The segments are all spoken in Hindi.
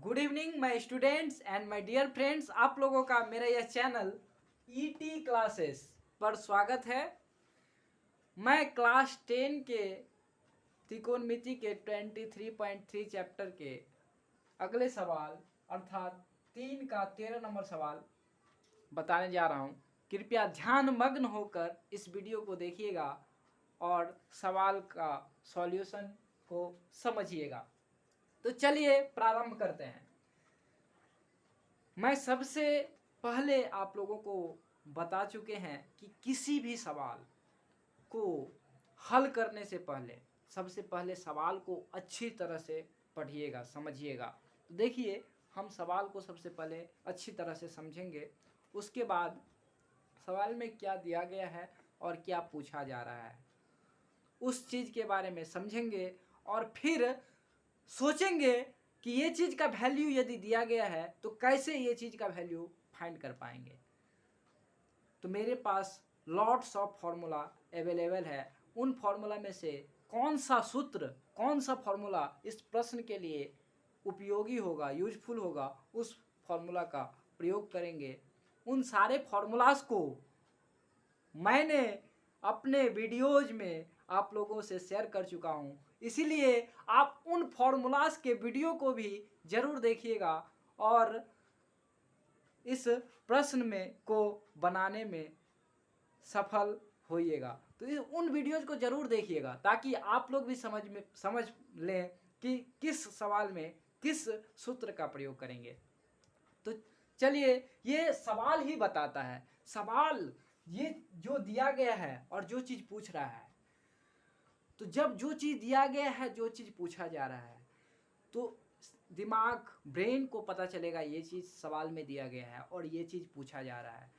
Good evening my students and my dear friends. आप लोगों का मेरा यह चैनल ईटी क्लासेस पर स्वागत है। मैं क्लास 10 के त्रिकोणमिति के 23.3 चैप्टर के अगले सवाल अर्थात 3 का 13 नंबर सवाल बताने जा रहा हूँ। कृपया ध्यानमग्न होकर इस वीडियो को देखिएगा और सवाल का सॉल्यूशन को समझिएगा। तो चलिए प्रारंभ करते हैं। मैं सबसे पहले आप लोगों को बता चुके हैं कि किसी भी सवाल को हल करने से पहले सबसे पहले सवाल को अच्छी तरह से पढ़िएगा, समझिएगा। तो देखिए, हम सवाल को सबसे पहले अच्छी तरह से समझेंगे, उसके बाद सवाल में क्या दिया गया है और क्या पूछा जा रहा है उस चीज़ के बारे में समझेंगे और फिर सोचेंगे कि ये चीज़ का वैल्यू यदि दिया गया है तो कैसे ये चीज़ का वैल्यू फाइंड कर पाएंगे। तो मेरे पास लॉट्स ऑफ फार्मूला अवेलेबल है। उन फार्मूला में से कौन सा सूत्र, कौन सा फार्मूला इस प्रश्न के लिए उपयोगी होगा, यूजफुल होगा, उस फार्मूला का प्रयोग करेंगे। उन सारे फार्मूलाज को मैंने अपने वीडियोज में आप लोगों से शेयर कर चुका हूँ, इसीलिए आप उन फार्मूलाज के वीडियो को भी ज़रूर देखिएगा और इस प्रश्न में को बनाने में सफल होइएगा। तो उन वीडियोज को ज़रूर देखिएगा ताकि आप लोग भी समझ लें कि किस सवाल में किस सूत्र का प्रयोग करेंगे। तो चलिए, ये सवाल ही बताता है, सवाल ये जो दिया गया है और जो चीज़ पूछ रहा है। तो जब जो चीज़ दिया गया है, जो चीज़ पूछा जा रहा है, तो दिमाग, ब्रेन को पता चलेगा ये चीज़ सवाल में दिया गया है और ये चीज़ पूछा जा रहा है।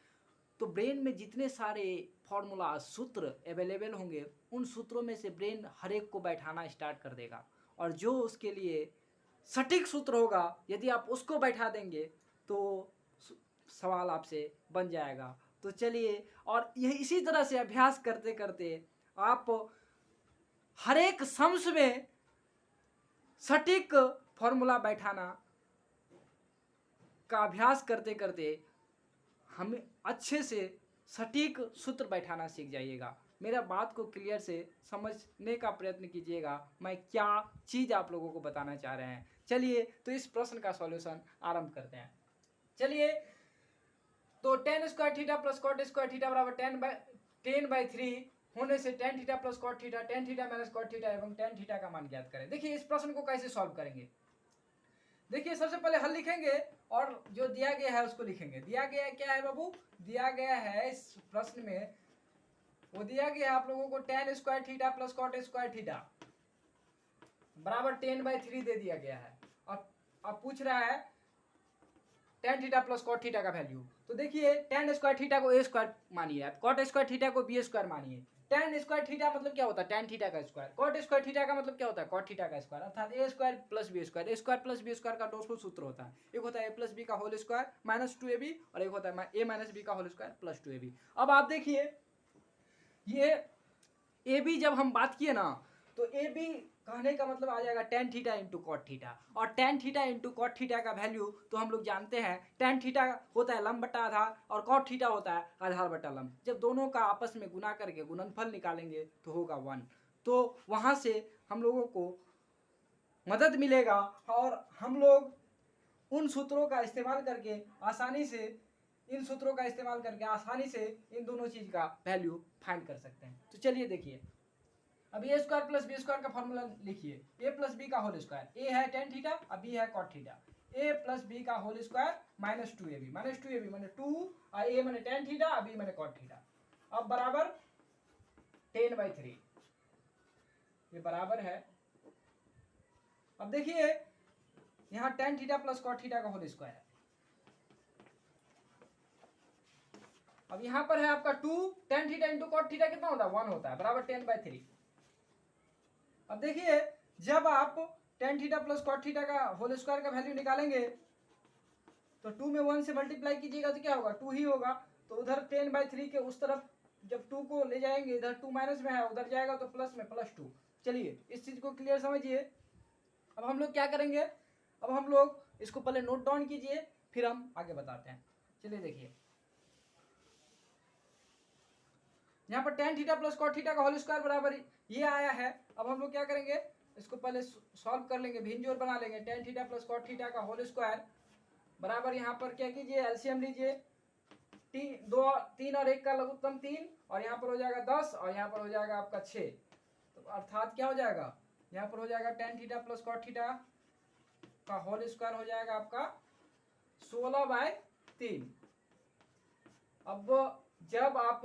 तो ब्रेन में जितने सारे फॉर्मूला, सूत्र अवेलेबल होंगे, उन सूत्रों में से ब्रेन हर एक को बैठाना स्टार्ट कर देगा और जो उसके लिए सटीक सूत्र होगा, यदि आप उसको बैठा देंगे तो सवाल आपसे बन जाएगा। तो चलिए, और यह इसी तरह से अभ्यास करते करते आप हर एक सम्स में सटीक फॉर्मूला बैठाना का अभ्यास करते करते हम अच्छे से सटीक सूत्र बैठाना सीख जाइएगा। मेरा बात को क्लियर से समझने का प्रयत्न कीजिएगा, मैं क्या चीज़ आप लोगों को बताना चाह रहे हैं। चलिए, तो इस प्रश्न का सॉल्यूशन आरंभ करते हैं। चलिए, तो tan square theta plus cot square theta बराबर 10/3 होने से tan theta plus cot theta, tan theta minus cot theta एवं tan थीटा का मान ज्ञात करें। देखिए, इस प्रश्न को कैसे सॉल्व करेंगे। देखिए, सबसे पहले हल लिखेंगे और जो दिया गया है उसको लिखेंगे। दिया गया क्या है बाबू? दिया गया है इस प्रश्न में, वो दिया गया है आप लोगों को tan square theta plus cot square theta बराबर 10/3 दे दिया गया है। अब पूछ रहा है tan theta plus cot theta का वैल्यू। तो देखिए, tan स्क्वायर थीटा को a स्क्वायर मानिए, कॉट स्क्वायर थीटा को b स्क्वायर मानिए। tan स्क्वायर थीटा मतलब क्या होता है? tan थीटा का स्क्वायर। कॉट स्क्वायर थीटा का मतलब क्या होता है? कॉट थीटा का स्क्वायर। अर्थात a square plus b square. a square plus b square का दो सूत्र होता है, एक होता है a प्लस b का होल स्क्वायर माइनस 2ab और एक होता है a माइनस b का होल स्क्वायर प्लस 2ab। अब आप देखिए, ये ab जब हम बात किए ना, तो ab कहने का मतलब आ जाएगा tan theta into cot theta, और tan theta into cot theta का वैल्यू तो हम लोग जानते हैं, tan थीटा होता है लंब बटा आधार और कॉट थीटा होता है आधार बटा लंब। जब दोनों का आपस में गुना करके गुणनफल निकालेंगे तो होगा 1। तो वहाँ से हम लोगों को मदद मिलेगा और हम लोग उन सूत्रों का इस्तेमाल करके आसानी से इन दोनों चीज़ का वैल्यू फाइंड कर सकते हैं। तो चलिए देखिए, अब A square plus B square का फॉर्मूला लिखिए। ए प्लस बी का होल स्क्वायर, ए है tan थीटा और बी है कॉट थीटा। ए प्लस बी का होल स्क्वायर माइनस 2ab माने 2 और ए माने tan थीटा और बी माने कॉट थीटा। अब बराबर 10/3, ये बराबर है। अब देखिए, यहाँ tan theta plus cot theta का होल स्क्वायर है। अब यहाँ पर है आपका 2, tan theta into cot theta कितना होता है? 1 होता है, बराबर 10/3। अब देखिए, जब आप tan theta plus cot theta का होल स्क्वायर का वैल्यू निकालेंगे तो 2 में 1 से मल्टीप्लाई कीजिएगा तो क्या होगा? 2 ही होगा। तो उधर 10/3 के उस तरफ जब 2 को ले जाएंगे, इधर 2 माइनस में है, उधर जाएगा तो प्लस में +2। चलिए, इस चीज़ को क्लियर समझिए। अब हम लोग क्या करेंगे, अब हम लोग इसको पहले नोट डाउन कीजिए, फिर हम आगे बताते हैं। चलिए देखिए, यहाँ पर tan theta plus cot theta का होल स्क्वायर बराबर ये आया है। अब हम लोग क्या करेंगे, इसको पहले सॉल्व कर लेंगे, भिन्न जोड़ बना लेंगे। tan theta plus cot theta का होल स्क्वायर बराबर यहाँ पर क्या कीजिए, एलसीएम लीजिए, 3 और 1 का लघुत्तम 3, और यहाँ पर हो जाएगा 10, और यहाँ पर हो जाएगा आपका 6। तो अर्थात क्या हो जाएगा, यहाँ पर हो जाएगा tan theta plus cot theta का होल स्क्वायर हो जाएगा आपका 16/3। अब जब आप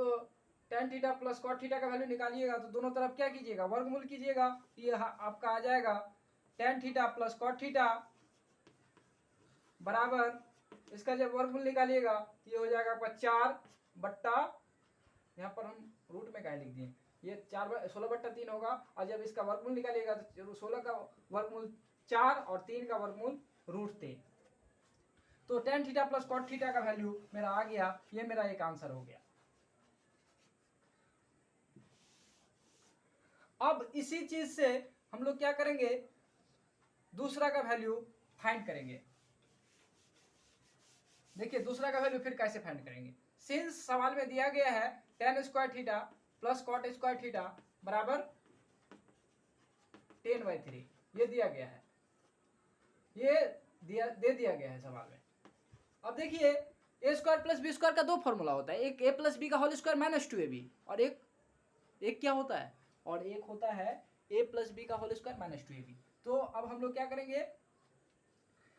tan theta plus cot theta का वैल्यू निकालिएगा तो दोनों तरफ क्या कीजिएगा, वर्गमूल कीजिएगा। ये आपका आ जाएगा tan theta plus cot theta बराबर, इसका जब वर्गमूल निकालिएगा ये हो जाएगा आपका 4 यहाँ पर हम रूट में क्या लिख दिए, ये 16/3 होगा। और जब इसका वर्गमूल निकालिएगा तो 16 का वर्गमूल 4 और 3 का वर्गमूल √3। तो tan theta plus cot theta का वैल्यू मेरा आ गया, ये मेरा एक आंसर हो गया। अब इसी चीज से हम लोग क्या करेंगे, दूसरा का वैल्यू फाइंड करेंगे। देखिए दूसरा का वैल्यू फिर कैसे फाइंड करेंगे। सिंस सवाल में दिया गया है tan square theta plus cot square theta बराबर 10/3, ये दिया गया है, ये दे दिया गया है सवाल में। अब देखिए ए स्क्वायर प्लस बी स्क्वायर का दो फॉर्मूला होता है, एक ए प्लस बी का होल स्क्वायर माइनस 2ab, और एक क्या होता है, और एक होता है ए प्लस बी का होल स्क्वायर माइनस 2ab। तो अब हम लोग क्या करेंगे,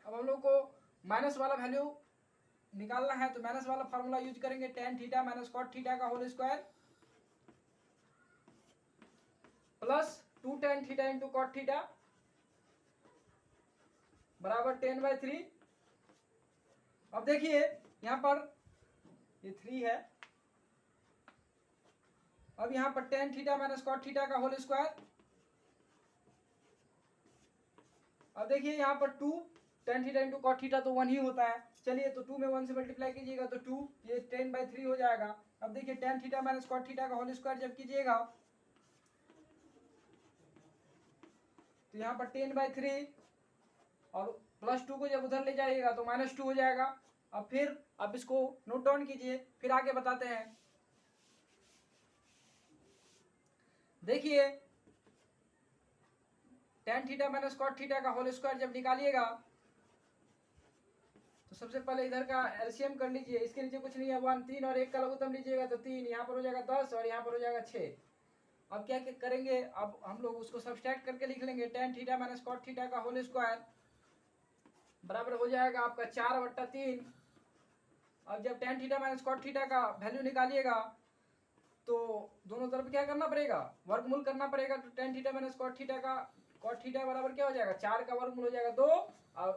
अब हम लोग को माइनस वाला वैल्यू निकालना है, तो माइनस वाला फॉर्मूला यूज करेंगे, tan theta minus cot theta का whole square plus 2 tan theta into cot theta बराबर 10/3। अब देखिए यहां पर ये 3 है, अब यहां पर tan theta minus cot theta का होल स्क्वायर, अब देखिए यहां पर 2 tan theta into cot theta तो 1 ही होता है। चलिए तो 2 में 1 से मल्टीप्लाई कीजिएगा तो 2, ये 10/3 हो जाएगा। अब देखिए tan theta minus cot theta का होल स्क्वायर जब कीजिएगा तो यहाँ पर 10/3, और प्लस 2 को जब उधर ले जाइएगा तो -2 हो जाएगा। अब फिर आप इसको नोट डाउन कीजिए, फिर आगे बताते हैं। देखिए tan theta minus cot theta का होल स्क्वायर जब निकालिएगा तो सबसे पहले इधर का एलसीएम कर लीजिए, इसके नीचे कुछ नहीं है 1, 3 और 1 का लघुत्तम लीजिएगा तो 3, यहाँ पर हो जाएगा 10 और यहाँ पर हो जाएगा 6। अब क्या करेंगे, अब हम लोग उसको सब्सट्रैक्ट करके लिख लेंगे, tan theta minus cot theta का होल स्क्वायर बराबर हो जाएगा आपका 4/3। अब जब tan theta minus cot theta का वैल्यू निकालिएगा तो दोनों तरफ क्या करना पड़ेगा, वर्गमूल करना पड़ेगा। तो tan theta minus cot theta का cot थीटा बराबर क्या हो जाएगा, 4 का वर्गमूल हो जाएगा 2, और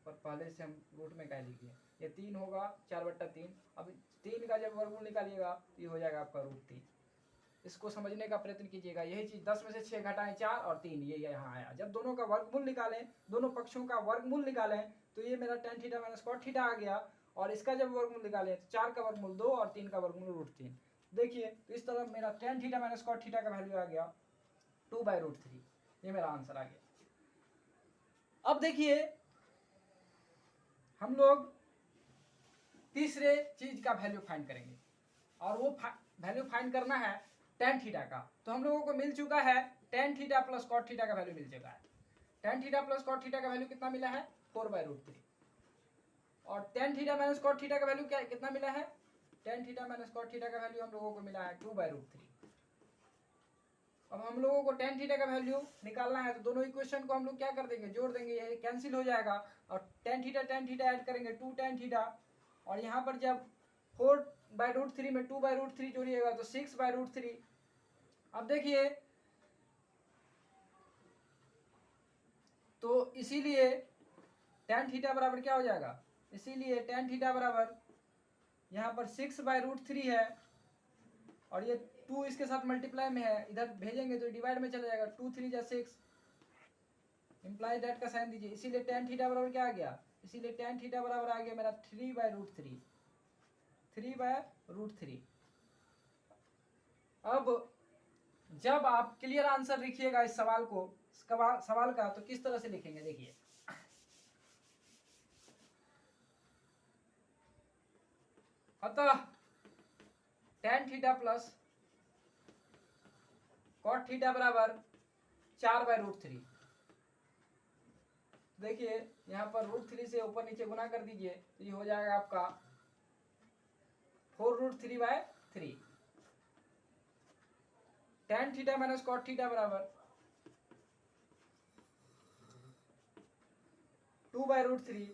पर पहले से हम रूट में क्या लिखिए, ये 3 होगा 4/3। अब 3 का जब वर्गमूल निकालिएगा तो ये हो जाएगा आपका √3। इसको समझने का प्रयत्न कीजिएगा, यही चीज 10 में से 6 घटाएं 4 और 3, ये यहाँ आया। जब दोनों का वर्गमूल निकालें, दोनों पक्षों का वर्गमूल निकालें तो ये मेरा tan theta minus cot theta आ गया, और इसका जब वर्गमूल निकालें तो 4 का वर्गमूल 2 और 3 का वर्गमूल √3। देखिए तो इस तरह मेरा tan theta minus cot theta का वैल्यू आ गया 2/√3, ये मेरा आंसर आ गया। अब देखिए हम लोग तीसरे चीज का वैल्यू फाइंड करेंगे, और वो वैल्यू फाइंड करना है tan थीटा का। तो हम लोगों को मिल चुका है tan theta plus cot theta का वैल्यू मिल चुका है। tan theta plus cot theta का वैल्यू कितना मिला है, 4/√3, और tan theta minus cot theta का वैल्यू क्या कितना मिला है, tan theta minus cot theta का वैल्यू हम लोगों को मिला है 2/√3। अब हम लोगों को tan थीटा का वैल्यू निकालना है, तो दोनों इक्वेशन को हम लोग क्या कर देंगे, जोड़ देंगे, ये कैंसिल हो जाएगा, और tan थीटा ऐड करेंगे 2 tan थीटा, और यहाँ पर जब 4/√3 में 2/√3 जोड़िएगा तो 6/√3। अब देखिए तो इसीलिए tan थीटा बराबर क्या हो जाएगा, इसीलिए tan थीटा बराबर यहाँ पर 6/√3 है, और ये 2 इसके साथ मल्टीप्लाई में है, इधर भेजेंगे तो डिवाइड में चला जाएगा, 2 3 जा 6, इंप्लाई दैट का साइन दीजिए, इसीलिए tan थीटा बराबर क्या आ गया, इसीलिए tan थीटा बराबर आ गया मेरा 3/√3, 3/√3। अब जब आप क्लियर आंसर लिखिएगा इस सवाल का तो किस तरह से लिखेंगे, देखिए अतः tan theta plus cot theta बराबर 4/√3। देखिए यहाँ पर √3 से ऊपर नीचे गुना कर दीजिए तो ये हो जाएगा आपका 4√3/3। tan theta minus cot theta बराबर 2/√3।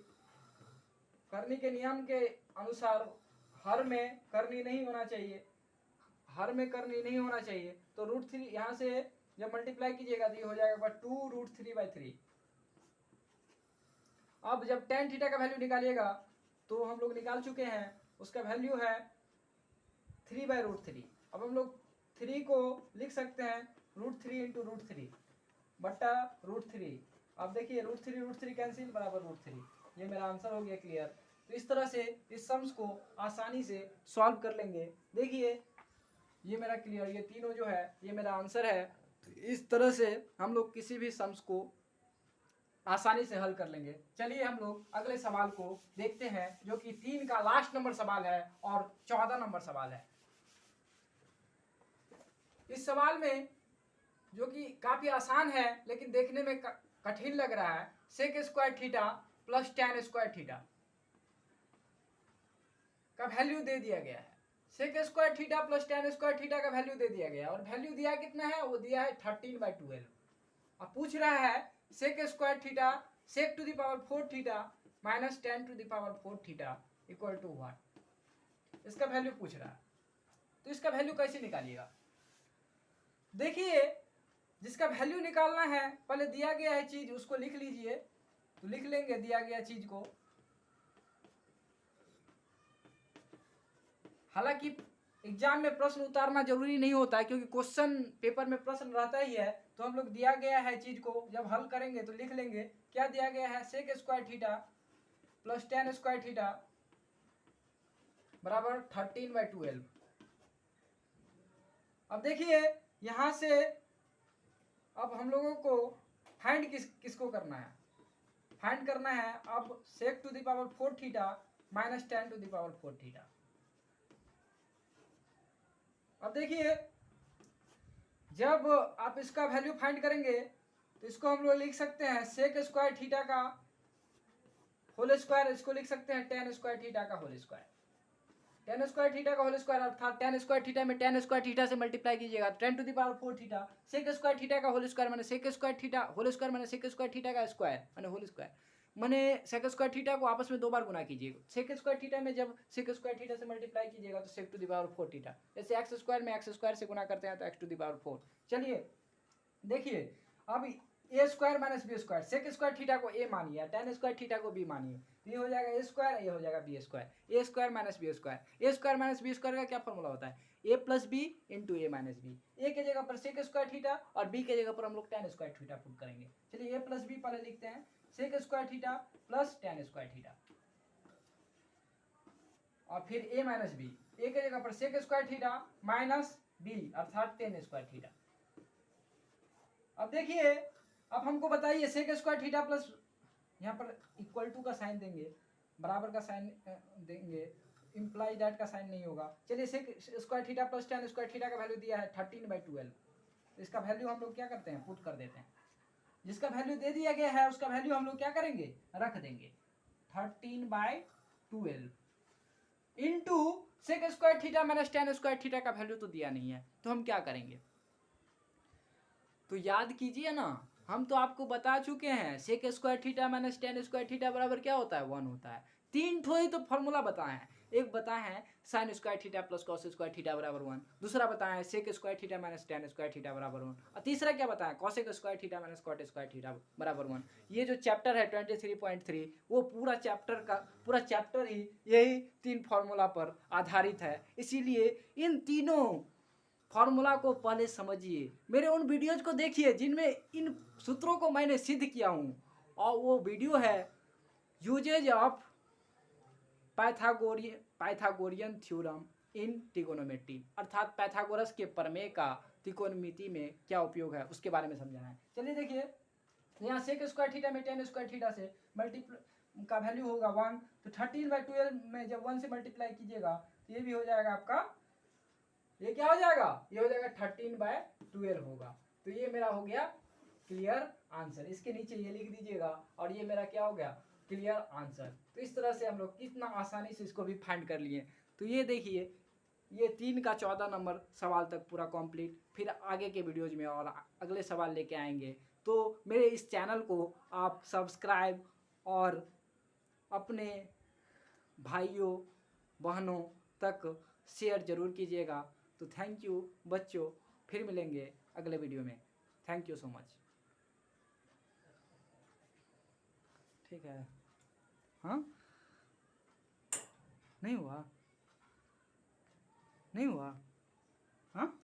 करनी के नियम के अनुसार हर में करनी नहीं होना चाहिए, हर में करनी नहीं होना चाहिए, तो √3 यहाँ से जब मल्टीप्लाई कीजिएगा तो ये हो जाएगा 2√3/3। अब जब tan थीटा का वैल्यू निकालिएगा तो हम लोग निकाल चुके हैं, उसका वैल्यू है 3/√3। अब हम लोग 3 को लिख सकते हैं √3 इंटू √3 बट्टा √3। अब देखिए √3 कैंसिल बराबर √3। ये मेरा आंसर हो गया क्लियर। तो इस तरह से इस सम्स को आसानी से सॉल्व कर लेंगे। देखिए ये मेरा क्लियर, ये तीनों जो है ये मेरा आंसर है। तो इस तरह से हम लोग किसी भी सम्स को आसानी से हल कर लेंगे। चलिए हम लोग अगले सवाल को देखते हैं जो कि 3 का लास्ट नंबर सवाल है और 14 नंबर सवाल है। इस सवाल में जो कि काफी आसान है लेकिन देखने में कठिन लग रहा है, sec square theta plus tan square theta का वैल्यू दे दिया गया है। Sec square theta plus tan square theta का वैल्यू दे दिया गया है और वैल्यू दिया कितना है, वो दिया है 13/12। अब पूछ रहा है sec square theta sec to the power 4 theta minus tan to the power 4 theta equal to what, इसका वैल्यू पूछ रहा है। तो इसका वैल्यू कैसे निकालिएगा? देखिए जिसका वैल्यू निकालना है पहले दिया गया है चीज उसको लिख लीजिए। तो लिख लेंगे दिया गया चीज को। हालांकि एग्जाम में प्रश्न उतारना जरूरी नहीं होता है क्योंकि क्वेश्चन पेपर में प्रश्न रहता ही है। तो हम लोग दिया गया है चीज को जब हल करेंगे तो लिख लेंगे। क्या दिया गया है, sec square theta plus tan square theta बराबर 13/12। अब देखिए यहां से अब हम लोगों को फाइंड किसको करना है, फाइंड करना है अब sec to the power 4 theta minus tan to the power 4 theta. अब देखिए जब आप इसका वैल्यू फाइंड करेंगे तो इसको हम लोग लिख सकते हैं सेक स्क्वायर थीटा का होल स्क्वायर, इसको लिख सकते हैं tan स्क्वायर थीटा का whole square. tan square theta का होल स्क्वायर अर्थात tan स्क्वायर थीटा में tan स्क्वायर थीटा से मल्टीप्लाई कीजिएगा tan to the power 4 theta. Sec square theta का होल स्क्वायर माने sec square theta whole square माने सेक स्क्वायर थीटा का स्क्वायर माने होल स्क्वायर माने सेक स्क्वायर थीटा को आपस में 2 बार गुना कीजिएगा। सेक स्क्वायर थीटा में जब सेक स्क्वायर थीटा से मल्टीप्लाई कीजिएगा तो सेक टू द पावर 4 थीटा। जैसे एक्स स्क्वायर में एक्स स्क्वायर से गुना करते हैं तो एक्स टू द पावर 4। चलिए देखिए अब A square minus B square, sec square theta को ए मानिए tan स्क्वायर थीटा को बी मानिए तो ये हो जाएगा ए स्क्वायर, ये हो जाएगा बी स्क्वायर। ए स्क्वायर माइनस बी स्क्वायर, ए स्क्वायर माइनस बी स्क्वायर का क्या फॉर्मूला होता है, ए plus B into A minus B. A के जगह पर सेक स्क्वायर थीटा और बी के जगह पर हम लोग tan स्क्वायर थीटा पुट करेंगे। चलिए ए प्लस बी पहले लिखते हैं, sec square theta plus tan square theta और फिर ए माइनस बी। ए के जगह पर sec square theta minus B अर्थात tan स्क्वायर थीटा। अब देखिए अब हमको बताइए सेक स्क्वायर थीटा प्लस यहाँ पर इक्वल टू का साइन देंगे, बराबर का साइन देंगे, इम्प्लाई दैट का साइन नहीं होगा। चलिए sec square theta plus tan square theta का वैल्यू दिया है 13/12। इसका वैल्यू हम लोग क्या करते हैं, पुट कर देते हैं। जिसका वैल्यू दे दिया गया है उसका वैल्यू हम लोग क्या करेंगे, रख देंगे 13/12 into sec square theta minus tan square theta का वैल्यू तो दिया नहीं है तो हम क्या करेंगे। तो याद कीजिए ना, हम तो आपको बता चुके हैं sec square theta minus tan square theta बराबर क्या होता है, 1 होता है। 3 ठो ही तो फॉर्मूला बताए हैं। एक बताए हैं sine square theta plus cos square theta बराबर 1, दूसरा बताया है sec square theta minus tan square theta बराबर 1 और तीसरा क्या बताया cosec square theta minus cot square theta बराबर 1। ये जो चैप्टर है 23.3 वो पूरा चैप्टर ही यही 3 फॉर्मूला पर आधारित है। इसीलिए इन तीनों फॉर्मूला को पहले समझिए, मेरे उन वीडियोज को देखिए जिनमें इन सूत्रों को मैंने सिद्ध किया हूँ। और वो वीडियो है uses of Pythagorean theorem in trigonometry, अर्थात पाइथागोरस के प्रमेय का त्रिकोणमिति में क्या उपयोग है उसके बारे में समझाना है। चलिए देखिए यहाँ सेक स्क्वायर थीटा में tan स्क्वायर थीटा से का वैल्यू होगा 1, तो 13/12 में जब 1 से मल्टीप्लाई कीजिएगा ये भी हो जाएगा आपका, ये क्या हो जाएगा, ये हो जाएगा 13/12 होगा। तो ये मेरा हो गया क्लियर आंसर। इसके नीचे ये लिख दीजिएगा और ये मेरा क्या हो गया, क्लियर आंसर। तो इस तरह से हम लोग कितना आसानी से इसको भी फाइंड कर लिए। तो ये देखिए, ये 3 का 14 नंबर सवाल तक पूरा कंप्लीट। फिर आगे के वीडियोज में और अगले सवाल लेके आएंगे। तो मेरे इस चैनल को आप सब्सक्राइब और अपने भाइयों बहनों तक शेयर जरूर कीजिएगा। तो थैंक यू बच्चों, फिर मिलेंगे अगले वीडियो में। Thank you so much. ठीक है, हाँ नहीं हुआ, नहीं हुआ, हाँ।